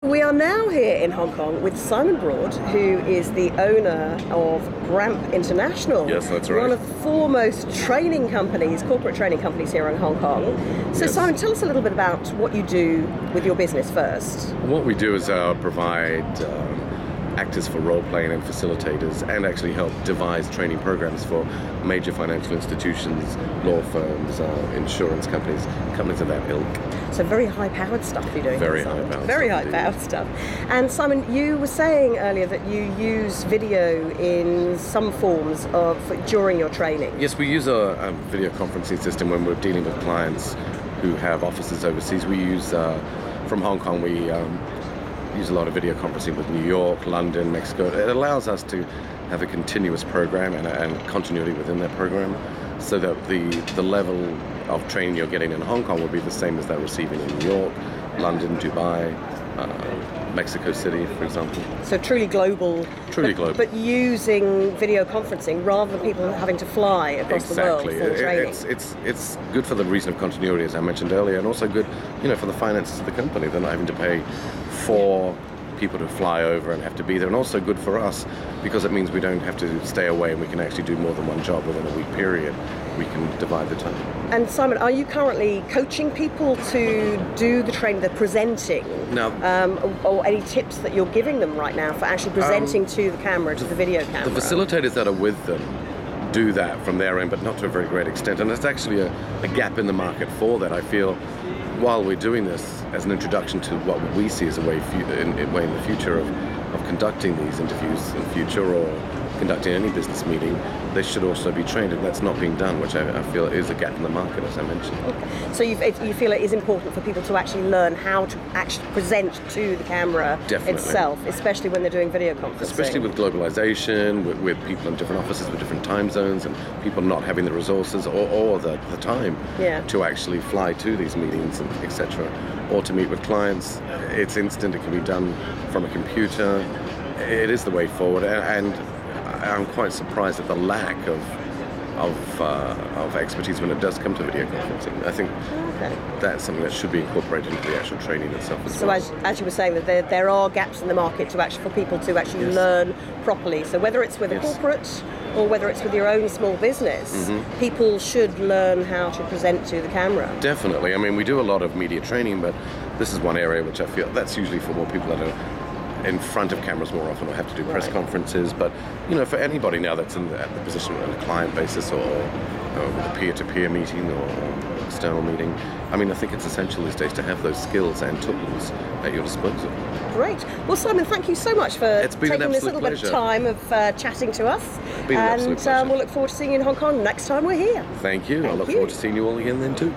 We are now here in Hong Kong with Simon Broad, who is the owner of Bramp International. Yes, that's right. One of the foremost training companies, corporate training companies here in Hong Kong. So Yes. Simon, tell us a little bit about what you do with your business first. What we do is provide actors for role-playing and facilitators, and actually help devise training programs for major financial institutions, law firms, insurance companies of that ilk. So very high-powered stuff you're doing. Very Simon. high-powered Very stuff high-powered stuff. And Simon, you were saying earlier that you use video in some forms during your training. Yes, we use a video conferencing system when we're dealing with clients who have offices overseas. We use, from Hong Kong, we use a lot of video conferencing with New York, London, Mexico. It allows us to have a continuous program and continuity within that program, so that the level of training you're getting in Hong Kong will be the same as they're receiving in New York, London, Dubai, Mexico City, for example. So truly global. Truly global. But using video conferencing rather than people having to fly across the world for training. It's good for the reason of continuity, as I mentioned earlier, and also good, for the finances of the company. They're not having to pay for people to fly over and have to be there, and also good for us because it means we don't have to stay away and we can actually do more than one job within a week period. We can divide the time. And Simon, are you currently coaching people to do the training, the presenting? No. Or any tips that you're giving them right now for actually presenting to the camera, to the video camera? The facilitators that are with them do that from their end, but not to a very great extent. And there's actually a gap in the market for that. I feel while we're doing this as an introduction to what we see as a way in the future of conducting these interviews in the future, or conducting any business meeting, they should also be trained, and that's not being done, which I feel is a gap in the market, as I mentioned. Okay. So you feel it is important for people to actually learn how to actually present to the camera itself, especially when they're doing video conferencing. Especially with globalization, with people in different offices with different time zones, and people not having the resources or the time to actually fly to these meetings, and etc. Or to meet with clients. It's instant, it can be done from a computer. It is the way forward, and I'm quite surprised at the lack of expertise when it does come to video conferencing. I think that's something that should be incorporated into the actual training itself as well. So as you were saying, that there are gaps in the market for people to actually learn properly. So whether it's with a corporate or whether it's with your own small business, people should learn how to present to the camera. Definitely. I mean, we do a lot of media training, but this is one area which I feel that's usually for more people that are in front of cameras more often, or have to do press conferences. But for anybody now that's at the position on a client basis, or with a peer-to-peer meeting or external meeting, I mean, I think it's essential these days to have those skills and tools at your disposal. Great. Well, Simon, thank you so much for taking this little bit of time of chatting to us. And we'll look forward to seeing you in Hong Kong next time we're here. Thank you. I look forward to seeing you all again then too.